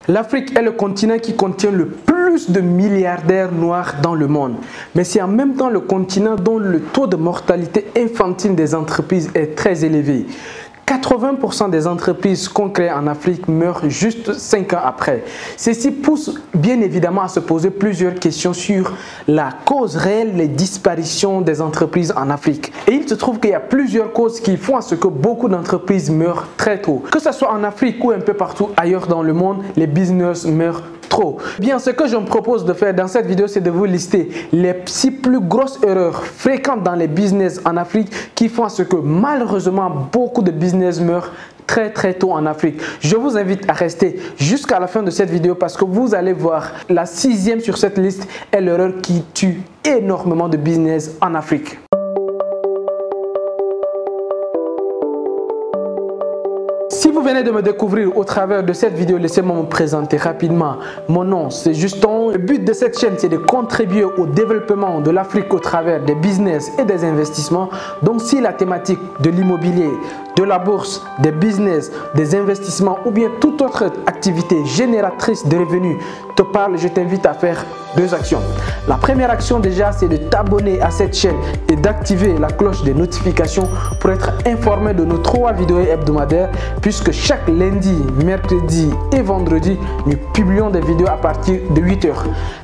L'Afrique est le continent qui contient le plus de milliardaires noirs dans le monde. Mais c'est en même temps le continent dont le taux de mortalité infantile des entreprises est très élevé. 80% des entreprises qu'on crée en Afrique meurent juste 5 ans après. Ceci pousse bien évidemment à se poser plusieurs questions sur la cause réelle des disparitions des entreprises en Afrique. Et il se trouve qu'il y a plusieurs causes qui font à ce que beaucoup d'entreprises meurent très tôt. Que ce soit en Afrique ou un peu partout ailleurs dans le monde, les business meurent trop. Bien, ce que je me propose de faire dans cette vidéo, c'est de vous lister les 6 plus grosses erreurs fréquentes dans les business en Afrique qui font à ce que malheureusement beaucoup de business meurent très tôt en Afrique. Je vous invite à rester jusqu'à la fin de cette vidéo parce que vous allez voir la 6e sur cette liste est l'erreur qui tue énormément de business en Afrique. Si vous venez de me découvrir au travers de cette vidéo, laissez-moi me présenter rapidement. Mon nom, c'est Juston. Le but de cette chaîne, c'est de contribuer au développement de l'Afrique au travers des business et des investissements. Donc, si la thématique de l'immobilier, de la bourse, des business, des investissements ou bien toute autre activité génératrice de revenus te parle, je t'invite à faire 2 actions. La première action déjà, c'est de t'abonner à cette chaîne et d'activer la cloche des notifications pour être informé de nos 3 vidéos hebdomadaires puisque chaque lundi, mercredi et vendredi, nous publions des vidéos à partir de 8 h.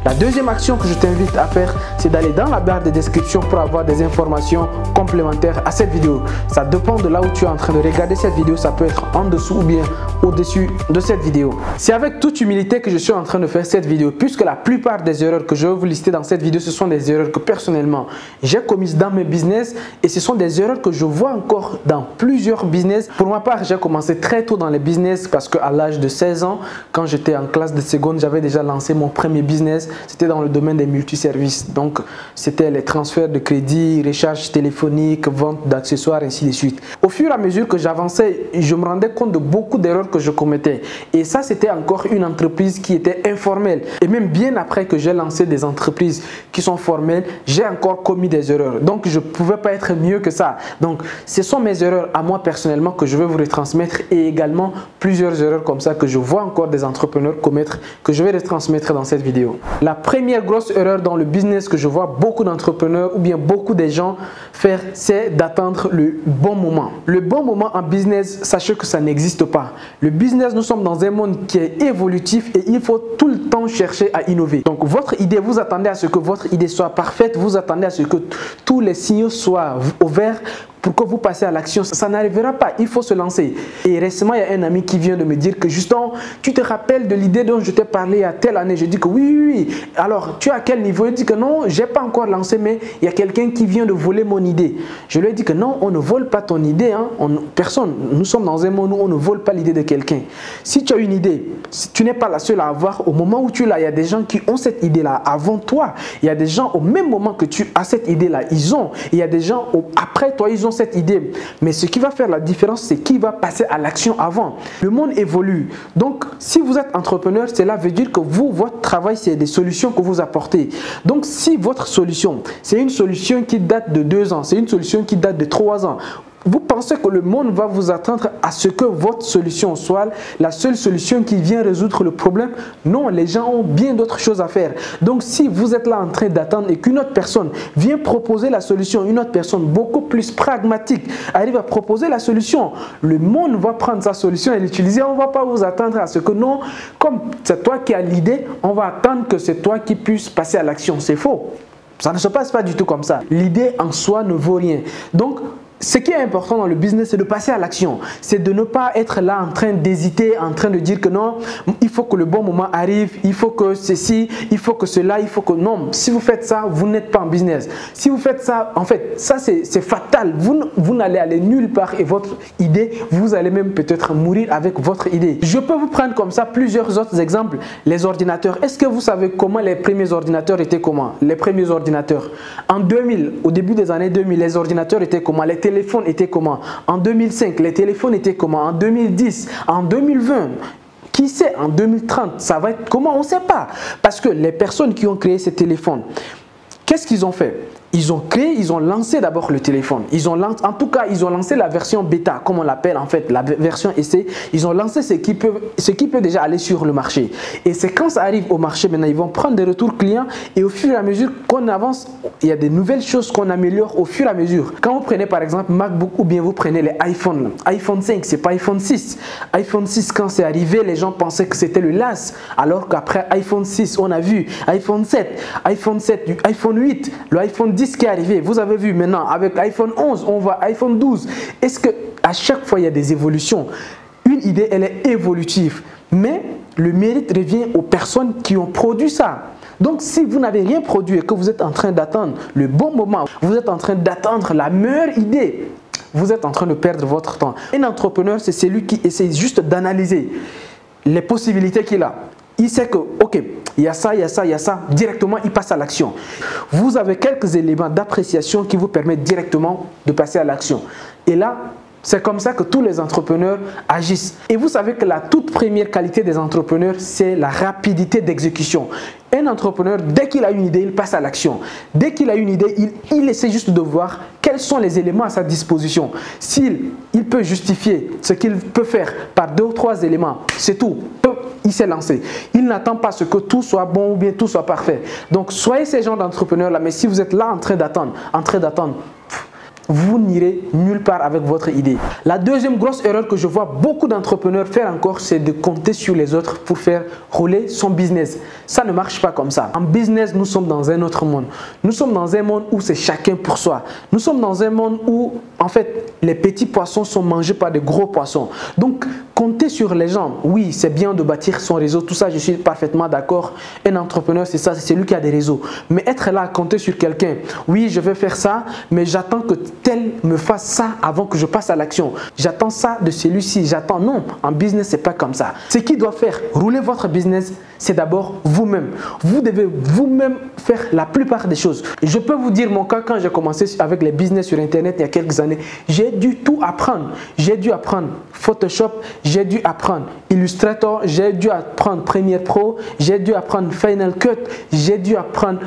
La deuxième action que je t'invite à faire, c'est d'aller dans la barre de description pour avoir des informations complémentaires à cette vidéo. Ça dépend de là où tu es en train de regarder cette vidéo, ça peut être en dessous ou bien au-dessus de cette vidéo. C'est avec toute humilité que je suis en train de faire cette vidéo puisque la plupart des erreurs que je vais vous lister dans cette vidéo, ce sont des erreurs que personnellement j'ai commises dans mes business et ce sont des erreurs que je vois encore dans plusieurs business. Pour ma part, j'ai commencé très tôt dans les business parce qu'à l'âge de 16 ans, quand j'étais en classe de seconde, j'avais déjà lancé mon premier business. C'était dans le domaine des multiservices. Donc, c'était les transferts de crédit, recharge téléphonique, vente d'accessoires, ainsi de suite. Au fur et à mesure que j'avançais, je me rendais compte de beaucoup d'erreurs que je commettais. Et ça, c'était encore une entreprise qui était informelle. Et même bien après que j'ai lancé des entreprises qui sont formelles, j'ai encore commis des erreurs. Donc, je ne pouvais pas être mieux que ça. Donc, ce sont mes erreurs à moi personnellement que je vais vous retransmettre et également plusieurs erreurs comme ça que je vois encore des entrepreneurs commettre que je vais retransmettre dans cette vidéo. La première grosse erreur dans le business que je vois beaucoup d'entrepreneurs ou bien beaucoup de gens faire, c'est d'attendre le bon moment. Le bon moment en business, sachez que ça n'existe pas. Le business, nous sommes dans un monde qui est évolutif et il faut tout le temps chercher à innover. Donc, votre idée, vous attendez à ce que votre idée soit parfaite, vous attendez à ce que tous les signaux soient au vert pour que vous passiez à l'action. Ça n'arrivera pas, il faut se lancer. Et récemment, il y a un ami qui vient de me dire que justement, tu te rappelles de l'idée dont je t'ai parlé il y a telle année. Je dis que oui. Alors, tu es à quel niveau? Il dit que non, je n'ai pas encore lancé, mais il y a quelqu'un qui vient de voler mon idée. Je lui ai dit que non, on ne vole pas ton idée. Hein. Personne, nous sommes dans un monde où on ne vole pas l'idée de quelqu'un. Si tu as une idée, si tu n'es pas la seule à avoir, au moment où tu l'as, il y a des gens qui ont cette idée-là avant toi. Il y a des gens au même moment que tu as cette idée-là, ils ont. Il y a des gens après toi, ils ont cette idée. Mais ce qui va faire la différence, c'est qui va passer à l'action avant. Le monde évolue. Donc, si vous êtes entrepreneur, cela veut dire que vous, votre travail, c'est des solutions que vous apportez. Donc, si votre solution, c'est une solution qui date de 2 ans, c'est une solution qui date de 3 ans, vous pensez que le monde va vous attendre à ce que votre solution soit la seule solution qui vient résoudre le problème? Non, les gens ont bien d'autres choses à faire. Donc, si vous êtes là en train d'attendre et qu'une autre personne vient proposer la solution, une autre personne beaucoup plus pragmatique arrive à proposer la solution, le monde va prendre sa solution et l'utiliser. On ne va pas vous attendre à ce que non, comme c'est toi qui as l'idée, on va attendre que c'est toi qui puisses passer à l'action. C'est faux. Ça ne se passe pas du tout comme ça. L'idée en soi ne vaut rien. Donc, ce qui est important dans le business, c'est de passer à l'action. C'est de ne pas être là en train d'hésiter, en train de dire que non, il faut que le bon moment arrive, il faut que ceci, il faut que cela, il faut que... Non, si vous faites ça, vous n'êtes pas en business. Si vous faites ça, en fait, ça c'est fatal. Vous n'allez aller nulle part et votre idée, vous allez même peut-être mourir avec votre idée. Je peux vous prendre comme ça plusieurs autres exemples. Les ordinateurs. Est-ce que vous savez comment les premiers ordinateurs étaient comment? Les premiers ordinateurs. En 2000, au début des années 2000, les ordinateurs étaient comment? Les téléphones étaient comment? En 2005, les téléphones étaient comment? En 2010, en 2020, qui sait, en 2030, ça va être comment? On ne sait pas. Parce que les personnes qui ont créé ces téléphones, qu'est-ce qu'ils ont fait? ils ont créé, ils ont lancé d'abord le téléphone. En tout cas, ils ont lancé la version bêta, comme on l'appelle en fait, la version essai. Ils ont lancé ce qui peut déjà aller sur le marché. Et c'est quand ça arrive au marché, maintenant, ils vont prendre des retours clients et au fur et à mesure qu'on avance, il y a des nouvelles choses qu'on améliore au fur et à mesure. Quand vous prenez par exemple MacBook ou bien vous prenez les iPhones, iPhone 5, c'est pas iPhone 6. iPhone 6, quand c'est arrivé, les gens pensaient que c'était le LAS, alors qu'après iPhone 6, on a vu iPhone 7, iPhone 8, le iPhone 10 qui est arrivé. Vous avez vu maintenant avec iPhone 11, on voit iPhone 12. Est-ce que à chaque fois il y a des évolutions? Une idée, elle est évolutive, mais le mérite revient aux personnes qui ont produit ça. Donc si vous n'avez rien produit et que vous êtes en train d'attendre le bon moment, vous êtes en train d'attendre la meilleure idée, vous êtes en train de perdre votre temps. Un entrepreneur, c'est celui qui essaie juste d'analyser les possibilités qu'il a. Il sait que, ok, il y a ça, il y a ça, il y a ça. Directement, il passe à l'action. Vous avez quelques éléments d'appréciation qui vous permettent directement de passer à l'action. Et là, c'est comme ça que tous les entrepreneurs agissent. Et vous savez que la toute première qualité des entrepreneurs, c'est la rapidité d'exécution. Un entrepreneur, dès qu'il a une idée, il passe à l'action. Dès qu'il a une idée, il essaie juste de voir quels sont les éléments à sa disposition. S'il peut justifier ce qu'il peut faire par 2 ou 3 éléments, c'est tout. Il s'est lancé. Il n'attend pas ce que tout soit bon ou bien tout soit parfait. Donc, soyez ces gens d'entrepreneurs-là. Mais si vous êtes là en train d'attendre, vous n'irez nulle part avec votre idée. La deuxième grosse erreur que je vois beaucoup d'entrepreneurs faire encore, c'est de compter sur les autres pour faire rouler son business. Ça ne marche pas comme ça. En business, nous sommes dans un autre monde. Nous sommes dans un monde où c'est chacun pour soi. Nous sommes dans un monde où, en fait, les petits poissons sont mangés par des gros poissons. Donc, compter sur les gens, oui, c'est bien de bâtir son réseau. Tout ça, je suis parfaitement d'accord. Un entrepreneur, c'est ça, c'est celui qui a des réseaux. Mais être là, compter sur quelqu'un, oui, je vais faire ça, mais j'attends que tel me fasse ça avant que je passe à l'action. J'attends ça de celui-ci, j'attends. Non, en business, c'est pas comme ça. Ce qui doit faire rouler votre business, c'est d'abord vous-même. Vous devez vous-même faire la plupart des choses. Et je peux vous dire mon cas, quand j'ai commencé avec les business sur Internet il y a quelques années, j'ai dû tout apprendre. J'ai dû apprendre Photoshop, j'ai dû apprendre Illustrator, j'ai dû apprendre Premiere Pro, j'ai dû apprendre Final Cut, j'ai dû apprendre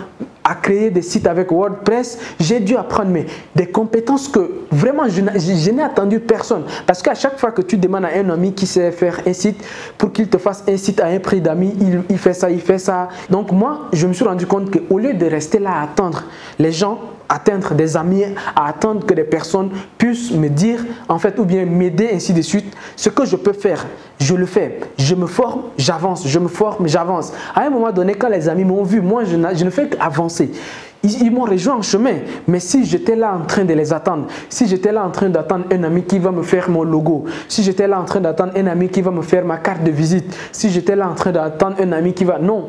à créer des sites avec WordPress, j'ai dû apprendre des compétences que vraiment je n'ai attendu personne. Parce qu'à chaque fois que tu demandes à un ami qui sait faire un site, pour qu'il te fasse un site à un prix d'amis, il fait ça, il fait ça. Donc moi, je me suis rendu compte qu'au lieu de rester là à attendre les gens, atteindre des amis, à attendre que des personnes puissent me dire, en fait, ou bien m'aider, ainsi de suite, ce que je peux faire, je le fais. Je me forme, j'avance, je me forme, j'avance. À un moment donné, quand les amis m'ont vu, moi, je ne fais qu'avancer. Ils m'ont rejoint en chemin, mais si j'étais là en train de les attendre, si j'étais là en train d'attendre un ami qui va me faire mon logo, si j'étais là en train d'attendre un ami qui va me faire ma carte de visite, si j'étais là en train d'attendre un ami qui va... Non,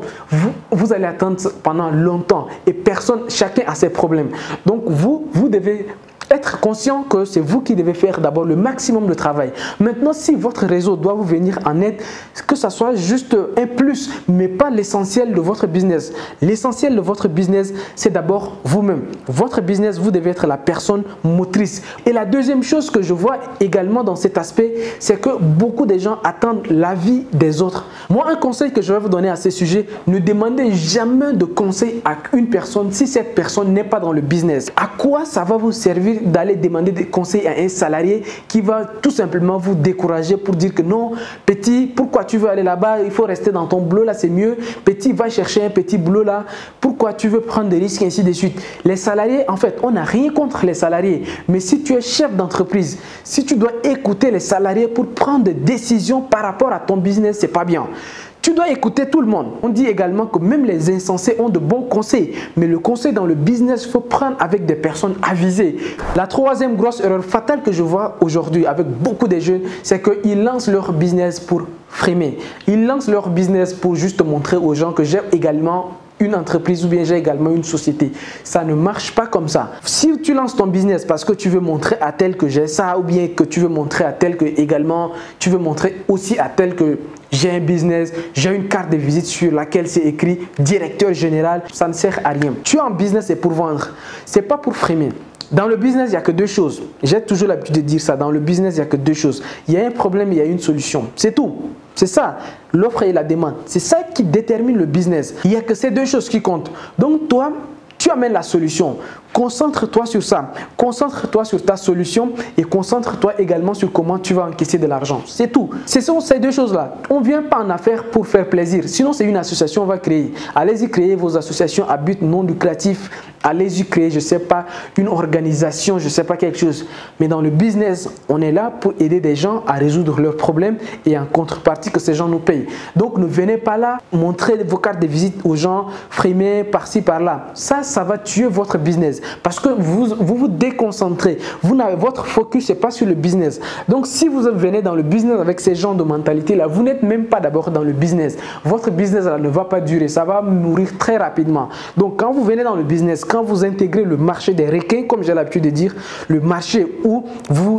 vous allez attendre pendant longtemps et personne, chacun a ses problèmes. Donc vous devez être conscient que c'est vous qui devez faire d'abord le maximum de travail. Maintenant, si votre réseau doit vous venir en aide, que ça soit juste un plus, mais pas l'essentiel de votre business. L'essentiel de votre business, c'est d'abord vous-même. Votre business, vous devez être la personne motrice. Et la deuxième chose que je vois également dans cet aspect, c'est que beaucoup de gens attendent l'avis des autres. Moi, un conseil que je vais vous donner à ce sujet, ne demandez jamais de conseil à une personne si cette personne n'est pas dans le business. À quoi ça va vous servir d'aller demander des conseils à un salarié qui va tout simplement vous décourager pour dire que non, petit, pourquoi tu veux aller là-bas, il faut rester dans ton boulot là, c'est mieux. Petit, va chercher un petit boulot là, pourquoi tu veux prendre des risques, ainsi de suite. Les salariés, en fait, on n'a rien contre les salariés, mais si tu es chef d'entreprise, si tu dois écouter les salariés pour prendre des décisions par rapport à ton business, c'est pas bien. Tu dois écouter tout le monde. On dit également que même les insensés ont de bons conseils. Mais le conseil dans le business, il faut prendre avec des personnes avisées. La troisième grosse erreur fatale que je vois aujourd'hui avec beaucoup de jeunes, c'est qu'ils lancent leur business pour frimer. Ils lancent leur business pour juste montrer aux gens que j'ai également une entreprise ou bien j'ai également une société. Ça ne marche pas comme ça. Si tu lances ton business parce que tu veux montrer à tel que j'ai ça ou bien que tu veux montrer à tel que également tu veux montrer aussi à tel que j'ai un business, j'ai une carte de visite sur laquelle c'est écrit directeur général, ça ne sert à rien. Tu es en business, c'est pour vendre, c'est pas pour frimer. Dans le business, il n'y a que deux choses. J'ai toujours l'habitude de dire ça. Dans le business, il n'y a que deux choses. Il y a un problème, il y a une solution. C'est tout. C'est ça, l'offre et la demande. C'est ça qui détermine le business. Il n'y a que ces deux choses qui comptent. Donc toi, tu amènes la solution. Concentre-toi sur ça. Concentre-toi sur ta solution et concentre-toi également sur comment tu vas encaisser de l'argent. C'est tout. Ce sont ces deux choses-là. On ne vient pas en affaires pour faire plaisir. Sinon, c'est une association, on va créer. Allez-y créer vos associations à but non lucratif. Allez-y créer, je ne sais pas, une organisation, je ne sais pas quelque chose. Mais dans le business, on est là pour aider des gens à résoudre leurs problèmes et en contrepartie que ces gens nous payent. Donc, ne venez pas là montrer vos cartes de visite aux gens, frimer par-ci, par-là. Ça va tuer votre business. Parce que vous déconcentrez. Votre focus n'est pas sur le business. Donc, si vous venez dans le business avec ces genres de mentalité-là, vous n'êtes même pas d'abord dans le business. Votre business là, ne va pas durer. Ça va mourir très rapidement. Donc, quand vous venez dans le business, quand vous intégrez le marché des requins, comme j'ai l'habitude de dire, le marché où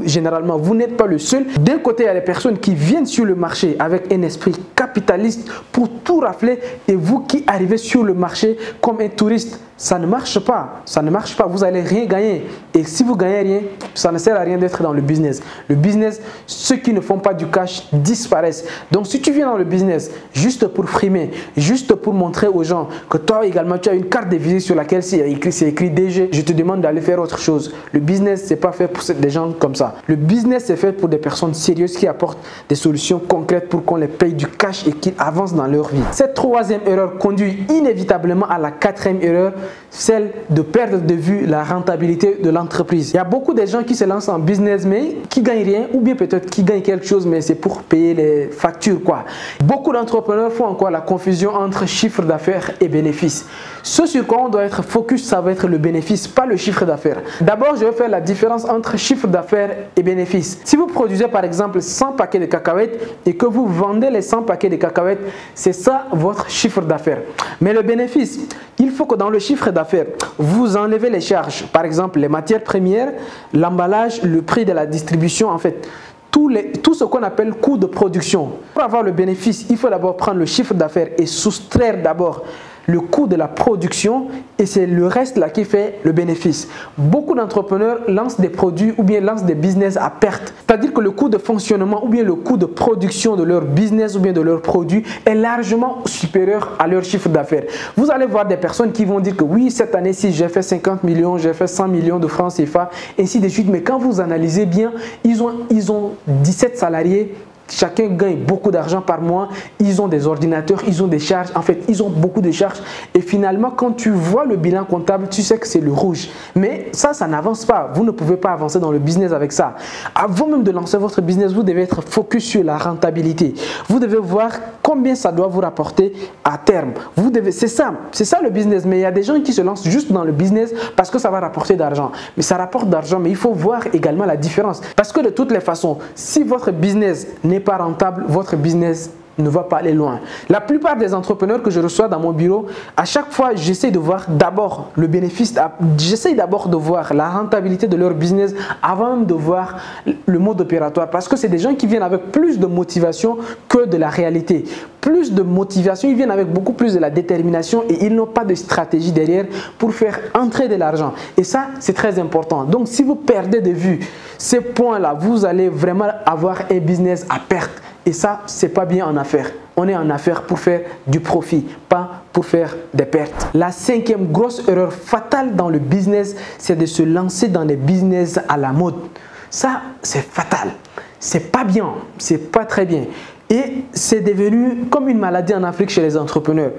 généralement, vous n'êtes pas le seul. D'un côté, il y a les personnes qui viennent sur le marché avec un esprit capitaliste pour tout rafler et vous qui arrivez sur le marché comme un touriste. Ça ne marche pas, ça ne marche pas, vous n'allez rien gagner. Et si vous gagnez rien, ça ne sert à rien d'être dans le business. Le business, ceux qui ne font pas du cash disparaissent. Donc si tu viens dans le business juste pour frimer, juste pour montrer aux gens que toi également tu as une carte de visite sur laquelle c'est écrit DG, je te demande d'aller faire autre chose. Le business, c'est pas fait pour des gens comme ça. Le business, c'est fait pour des personnes sérieuses qui apportent des solutions concrètes pour qu'on les paye du cash et qu'ils avancent dans leur vie. Cette troisième erreur conduit inévitablement à la quatrième erreur, celle de perdre de vue la rentabilité de l'entreprise. Il y a beaucoup de gens qui se lancent en business mais qui ne gagnent rien ou bien peut-être qui gagnent quelque chose mais c'est pour payer les factures quoi. Beaucoup d'entrepreneurs font encore la confusion entre chiffre d'affaires et bénéfice. Ce sur quoi on doit être focus, ça va être le bénéfice, pas le chiffre d'affaires. D'abord, je vais faire la différence entre chiffre d'affaires et bénéfice. Si vous produisez par exemple 100 paquets de cacahuètes et que vous vendez les 100 paquets de cacahuètes, c'est ça votre chiffre d'affaires. Mais le bénéfice, il faut que dans le chiffre d'affaires, vous enlevez les charges, par exemple les matières premières, l'emballage, le prix de la distribution, en fait. Tout ce qu'on appelle coût de production. Pour avoir le bénéfice, il faut d'abord prendre le chiffre d'affaires et soustraire d'abord le coût de la production et c'est le reste là qui fait le bénéfice. Beaucoup d'entrepreneurs lancent des produits ou bien lancent des business à perte. C'est-à-dire que le coût de fonctionnement ou bien le coût de production de leur business ou bien de leur produit est largement supérieur à leur chiffre d'affaires. Vous allez voir des personnes qui vont dire que oui, cette année-ci, j'ai fait 50 millions, j'ai fait 100 millions de francs CFA, ainsi de suite. Mais quand vous analysez bien, ils ont 17 salariés. Chacun gagne beaucoup d'argent par mois, ils ont des ordinateurs, ils ont des charges, en fait, ils ont beaucoup de charges. Et finalement, quand tu vois le bilan comptable, tu sais que c'est le rouge. Mais ça n'avance pas. Vous ne pouvez pas avancer dans le business avec ça. Avant même de lancer votre business, vous devez être focus sur la rentabilité. Vous devez voir combien ça doit vous rapporter à terme. C'est ça le business. Mais il y a des gens qui se lancent juste dans le business parce que ça va rapporter d'argent. Mais ça rapporte d'argent, mais il faut voir également la différence. Parce que de toutes les façons, si votre business n'est pas rentable, votre business ne va pas aller loin. La plupart des entrepreneurs que je reçois dans mon bureau, à chaque fois, j'essaie de voir d'abord le bénéfice, j'essaie d'abord de voir la rentabilité de leur business avant même de voir le mode opératoire parce que c'est des gens qui viennent avec plus de motivation que de la réalité. Plus de motivation, ils viennent avec beaucoup plus de la détermination et ils n'ont pas de stratégie derrière pour faire entrer de l'argent. Et ça, c'est très important. Donc, si vous perdez de vue ces points-là, vous allez vraiment avoir un business à perte. Et ça, c'est pas bien en affaires. On est en affaires pour faire du profit, pas pour faire des pertes. La cinquième grosse erreur fatale dans le business, c'est de se lancer dans les business à la mode. Ça, c'est fatal. C'est pas bien, c'est pas très bien. Et c'est devenu comme une maladie en Afrique chez les entrepreneurs.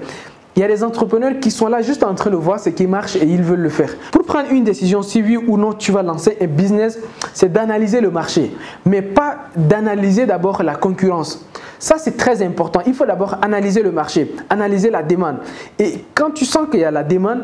Il y a des entrepreneurs qui sont là juste en train de voir ce qui marche et ils veulent le faire. Pour prendre une décision, si oui ou non tu vas lancer un business, c'est d'analyser le marché, mais pas d'analyser d'abord la concurrence. Ça, c'est très important. Il faut d'abord analyser le marché, analyser la demande. Et quand tu sens qu'il y a la demande,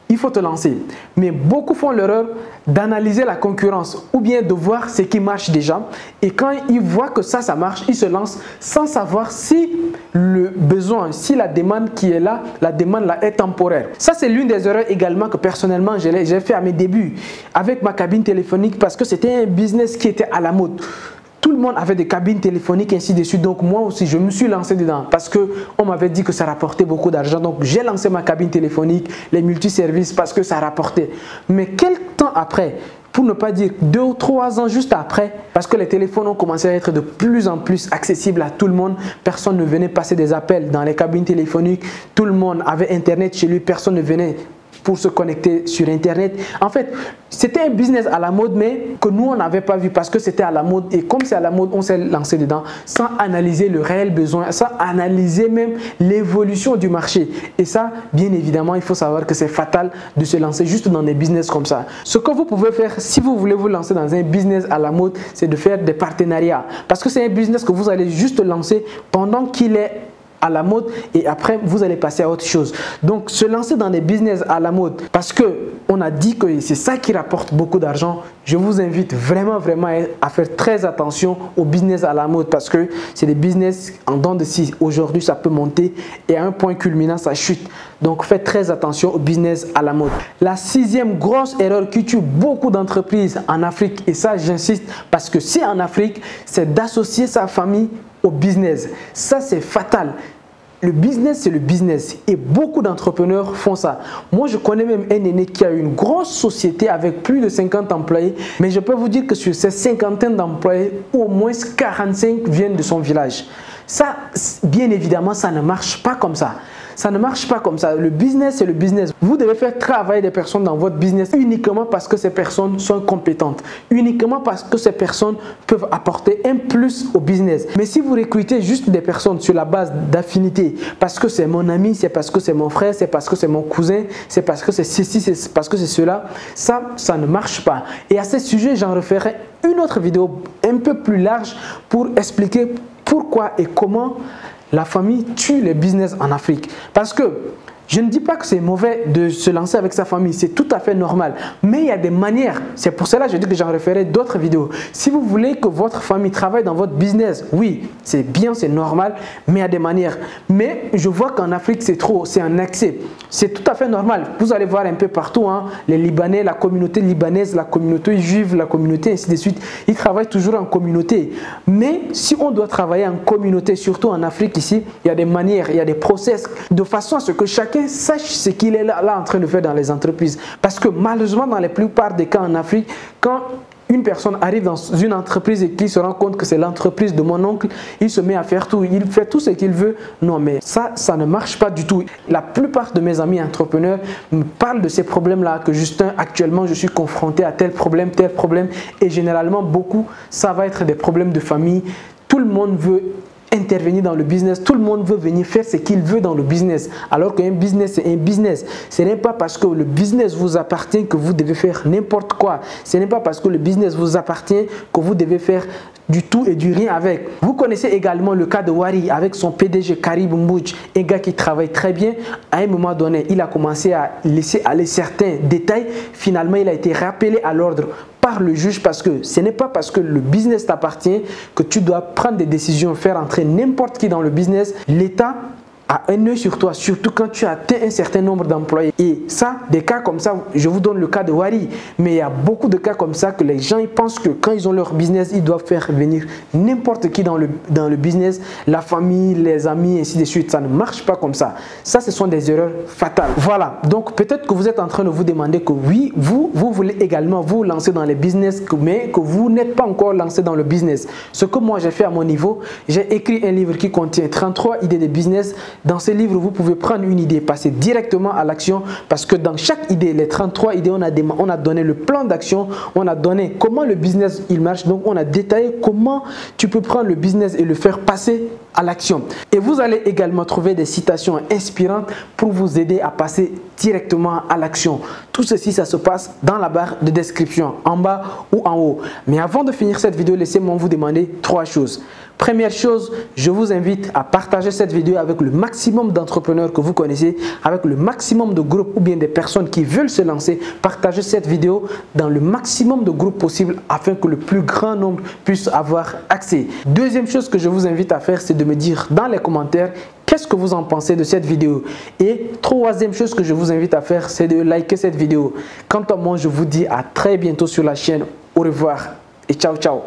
il faut te lancer. Mais beaucoup font l'erreur d'analyser la concurrence ou bien de voir ce qui marche déjà. Et quand ils voient que ça marche, ils se lancent sans savoir si le besoin, si la demande qui est là, la demande là est temporaire. Ça, c'est l'une des erreurs également que personnellement, j'ai fait à mes débuts avec ma cabine téléphonique parce que c'était un business qui était à la mode. Tout le monde avait des cabines téléphoniques ainsi de suite. Donc moi aussi, je me suis lancé dedans parce qu'on m'avait dit que ça rapportait beaucoup d'argent. Donc j'ai lancé ma cabine téléphonique, les multiservices parce que ça rapportait. Mais quel temps après, pour ne pas dire 2 ou 3 ans juste après, parce que les téléphones ont commencé à être de plus en plus accessibles à tout le monde. Personne ne venait passer des appels dans les cabines téléphoniques. Tout le monde avait Internet chez lui. Personne ne venait pour se connecter sur Internet. En fait, c'était un business à la mode, mais que nous, on n'avait pas vu parce que c'était à la mode. Et comme c'est à la mode, on s'est lancé dedans sans analyser le réel besoin, sans analyser même l'évolution du marché. Et ça, bien évidemment, il faut savoir que c'est fatal de se lancer juste dans des business comme ça. Ce que vous pouvez faire si vous voulez vous lancer dans un business à la mode, c'est de faire des partenariats. Parce que c'est un business que vous allez juste lancer pendant qu'il est à la mode et après vous allez passer à autre chose. Donc se lancer dans des business à la mode parce que on a dit que c'est ça qui rapporte beaucoup d'argent, je vous invite vraiment à faire très attention au business à la mode parce que c'est des business en dents de scie. Aujourd'hui ça peut monter et à un point culminant ça chute. Donc faites très attention au business à la mode. La sixième grosse erreur qui tue beaucoup d'entreprises en Afrique, et ça j'insiste parce que c'est en Afrique, c'est d'associer sa famille au business. Ça c'est fatal. Le business, c'est le business et beaucoup d'entrepreneurs font ça. Moi, je connais même un aîné qui a une grosse société avec plus de 50 employés, mais je peux vous dire que sur ces cinquantaines d'employés, au moins 45 viennent de son village. Ça, bien évidemment, ça ne marche pas comme ça. Ça ne marche pas comme ça. Le business, c'est le business. Vous devez faire travailler des personnes dans votre business uniquement parce que ces personnes sont compétentes. Uniquement parce que ces personnes peuvent apporter un plus au business. Mais si vous recrutez juste des personnes sur la base d'affinité, parce que c'est mon ami, c'est parce que c'est mon frère, c'est parce que c'est mon cousin, c'est parce que c'est ceci, c'est parce que c'est cela, ça ne marche pas. Et à ce sujet, j'en referai une autre vidéo un peu plus large pour expliquer pourquoi et comment la famille tue les business en Afrique. Parce que je ne dis pas que c'est mauvais de se lancer avec sa famille, c'est tout à fait normal. Mais il y a des manières. C'est pour cela que je dis que j'en referai d'autres vidéos. Si vous voulez que votre famille travaille dans votre business, oui, c'est bien, c'est normal, mais il y a des manières. Mais je vois qu'en Afrique, c'est trop, c'est un excès. C'est tout à fait normal. Vous allez voir un peu partout, hein, les Libanais, la communauté libanaise, la communauté juive, la communauté, ainsi de suite. Ils travaillent toujours en communauté. Mais si on doit travailler en communauté, surtout en Afrique ici, il y a des manières, il y a des process, de façon à ce que chacun sache ce qu'il est là en train de faire dans les entreprises. Parce que malheureusement, dans la plupart des cas en Afrique, quand une personne arrive dans une entreprise et qu'il se rend compte que c'est l'entreprise de mon oncle, il se met à faire tout, il fait tout ce qu'il veut. Non, mais ça ne marche pas du tout. La plupart de mes amis entrepreneurs me parlent de ces problèmes-là, que Justin, actuellement, je suis confronté à tel problème, et généralement, beaucoup, ça va être des problèmes de famille. Tout le monde veut intervenir dans le business, tout le monde veut venir faire ce qu'il veut dans le business, alors qu'un business c'est un business. Ce n'est pas parce que le business vous appartient que vous devez faire n'importe quoi. Ce n'est pas parce que le business vous appartient que vous devez faire du tout et du rien avec. Vous connaissez également le cas de Wari avec son PDG Karib Mbouch, un gars qui travaille très bien. À un moment donné, il a commencé à laisser aller certains détails. Finalement, il a été rappelé à l'ordre par le juge parce que ce n'est pas parce que le business t'appartient que tu dois prendre des décisions, faire entrer n'importe qui dans le business. L'État a un œil sur toi, surtout quand tu as atteint un certain nombre d'employés. Et ça, des cas comme ça, je vous donne le cas de Wari, mais il y a beaucoup de cas comme ça que les gens ils pensent que quand ils ont leur business, ils doivent faire venir n'importe qui dans le business, la famille, les amis, ainsi de suite. Ça ne marche pas comme ça. Ça, ce sont des erreurs fatales. Voilà, donc peut-être que vous êtes en train de vous demander que oui, vous voulez également vous lancer dans les business, mais que vous n'êtes pas encore lancé dans le business. Ce que moi j'ai fait à mon niveau, j'ai écrit un livre qui contient 33 idées de business. Dans ce livre, vous pouvez prendre une idée, passer directement à l'action parce que dans chaque idée, les 33 idées, on a donné le plan d'action, on a donné comment le business il marche, donc on a détaillé comment tu peux prendre le business et le faire passer à l'action. Et vous allez également trouver des citations inspirantes pour vous aider à passer directement à l'action. Tout ceci, ça se passe dans la barre de description, en bas ou en haut. Mais avant de finir cette vidéo, laissez-moi vous demander 3 choses. Première chose, je vous invite à partager cette vidéo avec le maximum d'entrepreneurs que vous connaissez, avec le maximum de groupes ou bien des personnes qui veulent se lancer. Partagez cette vidéo dans le maximum de groupes possible afin que le plus grand nombre puisse avoir accès. Deuxième chose que je vous invite à faire, c'est de me dire dans les commentaires qu'est-ce que vous en pensez de cette vidéo. Et troisième chose que je vous invite à faire, c'est de liker cette vidéo. Quant à moi, je vous dis à très bientôt sur la chaîne. Au revoir et ciao ciao.